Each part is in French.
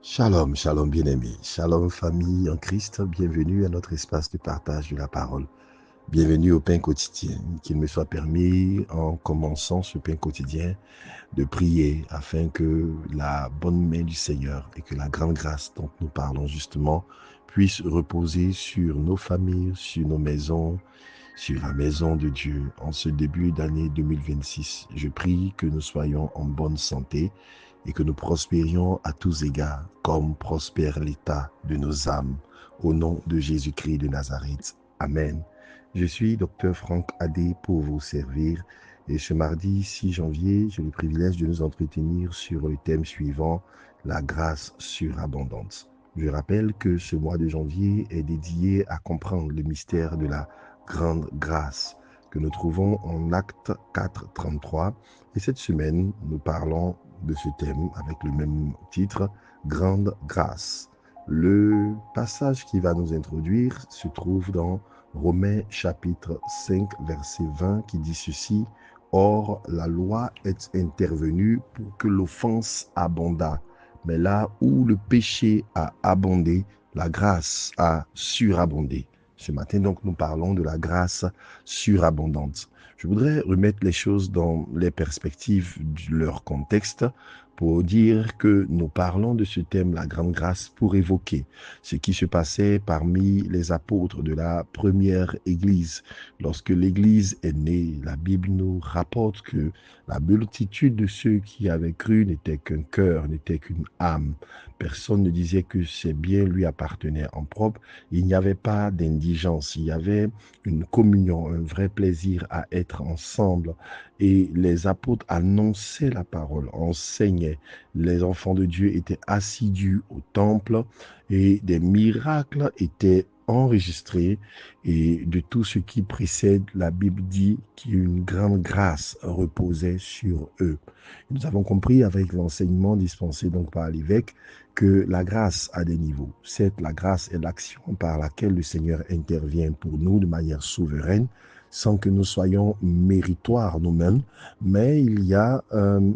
Shalom, shalom bien-aimés, shalom famille en Christ, bienvenue à notre espace de partage de la parole. Bienvenue au pain quotidien, qu'il me soit permis en commençant ce pain quotidien de prier afin que la bonne main du Seigneur et que la grande grâce dont nous parlons justement puisse reposer sur nos familles, sur nos maisons, sur la maison de Dieu en ce début d'année 2026. Je prie que nous soyons en bonne santé et que nous prospérions à tous égards, comme prospère l'état de nos âmes. Au nom de Jésus-Christ de Nazareth. Amen. Je suis Dr Franck Adé pour vous servir. Et ce mardi 6 janvier, j'ai le privilège de nous entretenir sur le thème suivant, la grâce surabondante. Je rappelle que ce mois de janvier est dédié à comprendre le mystère de la grande grâce que nous trouvons en Actes 4, 33. Et cette semaine, nous parlons de ce thème avec le même titre, Grande grâce. Le passage qui va nous introduire se trouve dans Romains chapitre 5, verset 20 qui dit ceci, « Or, la loi est intervenue pour que l'offense abondât, mais là où le péché a abondé, la grâce a surabondé. » Ce matin, donc, nous parlons de la grâce surabondante. Je voudrais remettre les choses dans les perspectives de leur contexte pour dire que nous parlons de ce thème, la grande grâce, pour évoquer ce qui se passait parmi les apôtres de la première Église. Lorsque l'Église est née, la Bible nous rapporte que la multitude de ceux qui avaient cru n'était qu'un cœur, n'était qu'une âme. Personne ne disait que ces biens lui appartenaient en propre. Il n'y avait pas d'indigence, il y avait une communion, un vrai plaisir à être ensemble. Et les apôtres annonçaient la parole, enseignaient. Les enfants de Dieu étaient assidus au temple et des miracles étaient enregistrés. Et de tout ce qui précède, la Bible dit qu'une grande grâce reposait sur eux. Nous avons compris avec l'enseignement dispensé donc par l'évêque que la grâce a des niveaux. Certes, la grâce est l'action par laquelle le Seigneur intervient pour nous de manière souveraine, sans que nous soyons méritoires nous-mêmes, mais il y a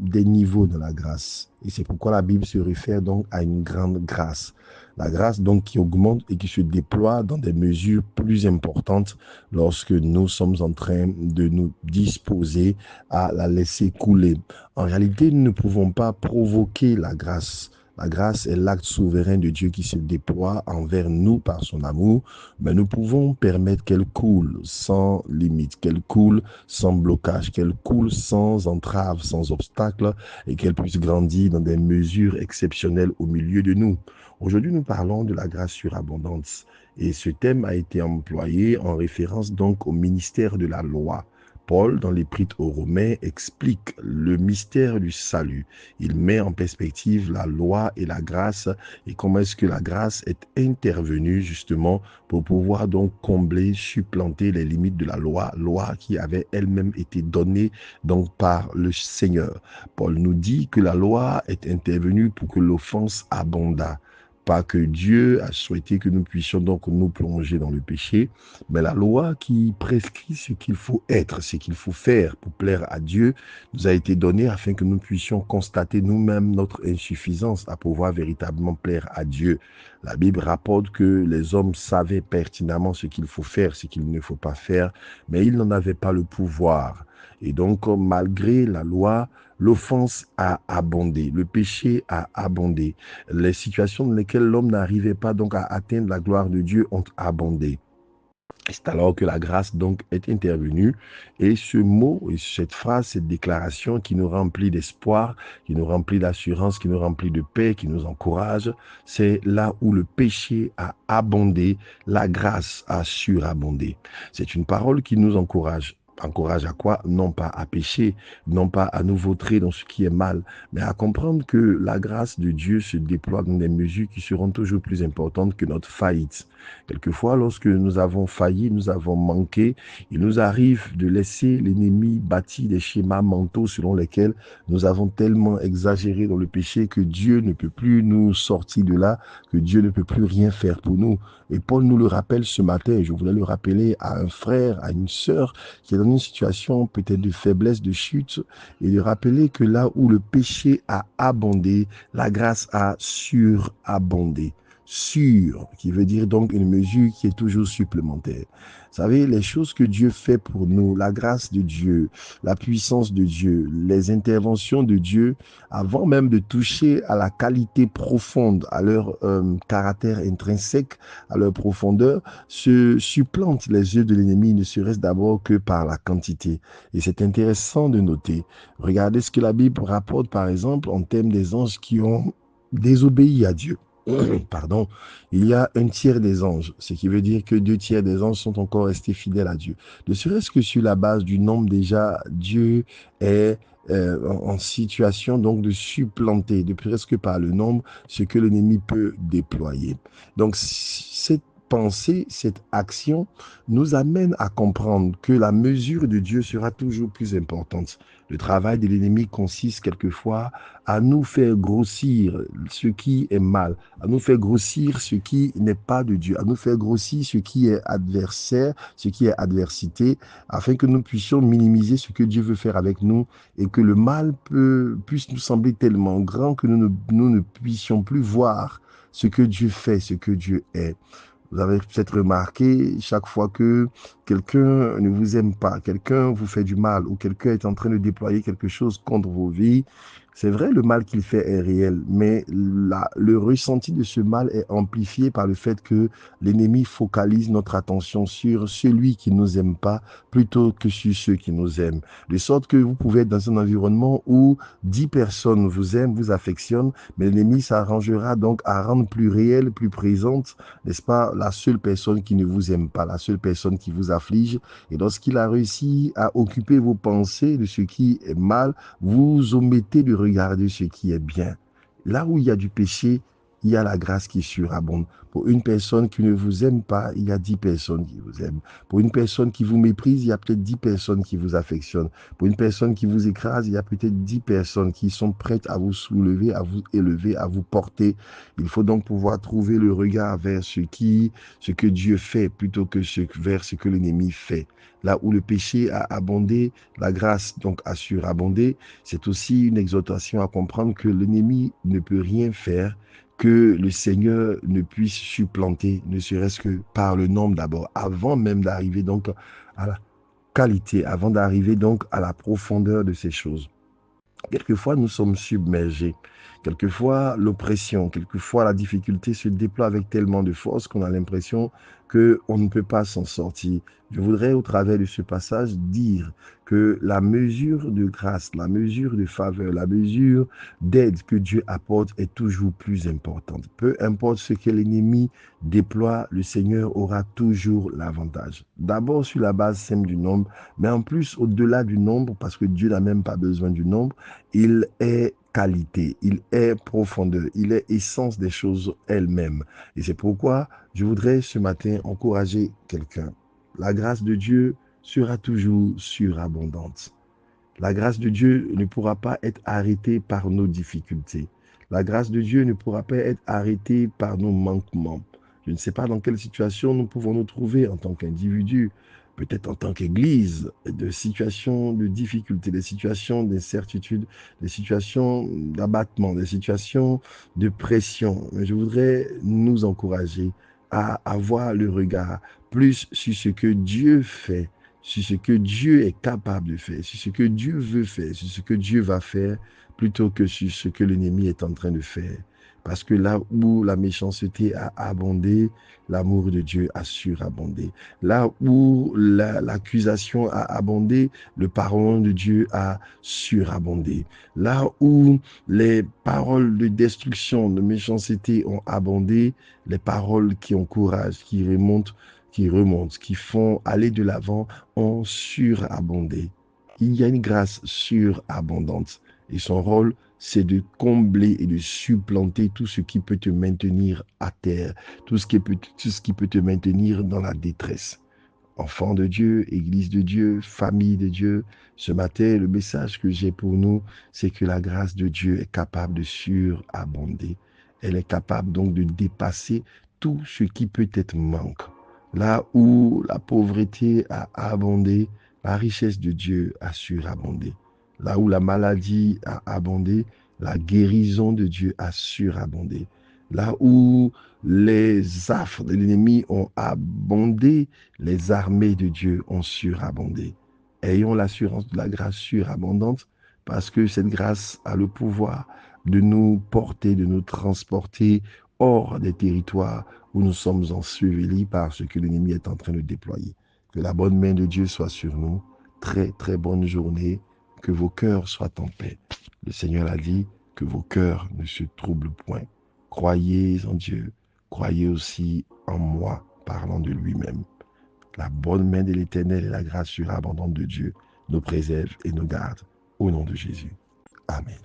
des niveaux de la grâce. Et c'est pourquoi la Bible se réfère donc à une grande grâce. La grâce donc qui augmente et qui se déploie dans des mesures plus importantes lorsque nous sommes en train de nous disposer à la laisser couler. En réalité, nous ne pouvons pas provoquer la grâce. La grâce est l'acte souverain de Dieu qui se déploie envers nous par son amour, mais nous pouvons permettre qu'elle coule sans limite, qu'elle coule sans blocage, qu'elle coule sans entrave, sans obstacle, et qu'elle puisse grandir dans des mesures exceptionnelles au milieu de nous. Aujourd'hui, nous parlons de la grâce surabondante, et ce thème a été employé en référence donc au ministère de la loi. Paul, dans l'Épître aux Romains, explique le mystère du salut. Il met en perspective la loi et la grâce et comment est-ce que la grâce est intervenue justement pour pouvoir donc combler, supplanter les limites de la loi qui avait elle-même été donnée donc par le Seigneur. Paul nous dit que la loi est intervenue pour que l'offense abondât. Pas que Dieu a souhaité que nous puissions donc nous plonger dans le péché, mais la loi qui prescrit ce qu'il faut être, ce qu'il faut faire pour plaire à Dieu, nous a été donnée afin que nous puissions constater nous-mêmes notre insuffisance à pouvoir véritablement plaire à Dieu. La Bible rapporte que les hommes savaient pertinemment ce qu'il faut faire, ce qu'il ne faut pas faire, mais ils n'en avaient pas le pouvoir. Et donc, malgré la loi, l'offense a abondé, le péché a abondé. Les situations dans lesquelles l'homme n'arrivait pas donc à atteindre la gloire de Dieu ont abondé. C'est alors que la grâce donc est intervenue et ce mot et cette phrase, cette déclaration qui nous remplit d'espoir, qui nous remplit d'assurance, qui nous remplit de paix, qui nous encourage, c'est là où le péché a abondé, la grâce a surabondé. C'est une parole qui nous encourage. Encourage à quoi? Non pas à pécher, non pas à nous vautrer dans ce qui est mal, mais à comprendre que la grâce de Dieu se déploie dans des mesures qui seront toujours plus importantes que notre faillite. Quelquefois, lorsque nous avons failli, nous avons manqué, il nous arrive de laisser l'ennemi bâtir des schémas mentaux selon lesquels nous avons tellement exagéré dans le péché que Dieu ne peut plus nous sortir de là, que Dieu ne peut plus rien faire pour nous. Et Paul nous le rappelle ce matin, et je voulais le rappeler à un frère, à une sœur qui est dans une situation peut-être de faiblesse, de chute, et de rappeler que là où le péché a abondé, la grâce a surabondé. Sur, qui veut dire donc une mesure qui est toujours supplémentaire. Vous savez, les choses que Dieu fait pour nous, la grâce de Dieu, la puissance de Dieu, les interventions de Dieu, avant même de toucher à la qualité profonde, à leur caractère intrinsèque, à leur profondeur, se supplantent les yeux de l'ennemi, ne serait-ce d'abord que par la quantité. Et c'est intéressant de noter. Regardez ce que la Bible rapporte, par exemple, en termes des anges qui ont désobéi à Dieu. Pardon, il y a un tiers des anges, ce qui veut dire que 2 tiers des anges sont encore restés fidèles à Dieu. Ne serait-ce que sur la base du nombre déjà, Dieu est en situation donc de supplanter, de presque par le nombre, ce que l'ennemi peut déployer. Donc cette pensée, cette action nous amène à comprendre que la mesure de Dieu sera toujours plus importante. Le travail de l'ennemi consiste quelquefois à nous faire grossir ce qui est mal, à nous faire grossir ce qui n'est pas de Dieu, à nous faire grossir ce qui est adversaire, ce qui est adversité, afin que nous puissions minimiser ce que Dieu veut faire avec nous et que le mal puisse nous sembler tellement grand que nous ne puissions plus voir ce que Dieu fait, ce que Dieu est. Vous avez peut-être remarqué, chaque fois que quelqu'un ne vous aime pas, quelqu'un vous fait du mal ou quelqu'un est en train de déployer quelque chose contre vos vies, c'est vrai, le mal qu'il fait est réel, mais le ressenti de ce mal est amplifié par le fait que l'ennemi focalise notre attention sur celui qui ne nous aime pas plutôt que sur ceux qui nous aiment. De sorte que vous pouvez être dans un environnement où 10 personnes vous aiment, vous affectionnent, mais l'ennemi s'arrangera donc à rendre plus réelle, plus présente, n'est-ce pas, la seule personne qui ne vous aime pas, la seule personne qui vous afflige. Et lorsqu'il a réussi à occuper vos pensées de ce qui est mal, vous omettez de regarder ce qui est bien. Là où il y a du péché, il y a la grâce qui surabonde. Pour une personne qui ne vous aime pas, il y a 10 personnes qui vous aiment. Pour une personne qui vous méprise, il y a peut-être 10 personnes qui vous affectionnent. Pour une personne qui vous écrase, il y a peut-être 10 personnes qui sont prêtes à vous soulever, à vous élever, à vous porter. Il faut donc pouvoir trouver le regard vers ce que Dieu fait plutôt que vers ce que l'ennemi fait. Là où le péché a abondé, la grâce donc a surabondé. C'est aussi une exhortation à comprendre que l'ennemi ne peut rien faire que le Seigneur ne puisse supplanter, ne serait-ce que par le nombre d'abord, avant même d'arriver donc à la qualité, avant d'arriver donc à la profondeur de ces choses. Quelquefois, nous sommes submergés. Quelquefois, l'oppression, quelquefois, la difficulté se déploie avec tellement de force qu'on a l'impression qu'on ne peut pas s'en sortir. Je voudrais, au travers de ce passage, dire que la mesure de grâce, la mesure de faveur, la mesure d'aide que Dieu apporte est toujours plus importante. Peu importe ce que l'ennemi déploie, le Seigneur aura toujours l'avantage. D'abord sur la base simple du nombre, mais en plus au-delà du nombre, parce que Dieu n'a même pas besoin du nombre, il est qualité, il est profondeur, il est essence des choses elles-mêmes. Et c'est pourquoi je voudrais ce matin encourager quelqu'un. La grâce de Dieu sera toujours surabondante. La grâce de Dieu ne pourra pas être arrêtée par nos difficultés. La grâce de Dieu ne pourra pas être arrêtée par nos manquements. Je ne sais pas dans quelle situation nous pouvons nous trouver en tant qu'individus, peut-être en tant qu'Église, de situations de difficultés, des situations d'incertitude, des situations d'abattement, des situations de pression. Mais je voudrais nous encourager à avoir le regard plus sur ce que Dieu fait, sur ce que Dieu est capable de faire, sur ce que Dieu veut faire, sur ce que Dieu va faire, plutôt que sur ce que l'ennemi est en train de faire. Parce que là où la méchanceté a abondé, l'amour de Dieu a surabondé. Là où l'accusation a abondé, le pardon de Dieu a surabondé. Là où les paroles de destruction, de méchanceté ont abondé, les paroles qui encouragent, qui font aller de l'avant, ont surabondé. Il y a une grâce surabondante. Et son rôle, c'est de combler et de supplanter tout ce qui peut te maintenir à terre, tout ce qui peut te maintenir dans la détresse. Enfants de Dieu, Église de Dieu, famille de Dieu, ce matin, le message que j'ai pour nous, c'est que la grâce de Dieu est capable de surabonder. Elle est capable donc de dépasser tout ce qui peut être manque. Là où la pauvreté a abondé, La richesse de Dieu a surabondé. Là où la maladie a abondé, la guérison de Dieu a surabondé. Là où les affres de l'ennemi ont abondé, les armées de Dieu ont surabondé. Ayons l'assurance de la grâce surabondante parce que cette grâce a le pouvoir de nous porter, de nous transporter hors des territoires où nous sommes ensevelis par ce que l'ennemi est en train de déployer. Que la bonne main de Dieu soit sur nous. Très, très bonne journée. Que vos cœurs soient en paix. Le Seigneur a dit que vos cœurs ne se troublent point. Croyez en Dieu. Croyez aussi en moi, parlant de lui-même. La bonne main de l'Éternel et la grâce surabondante de Dieu nous préserve et nous garde. Au nom de Jésus. Amen.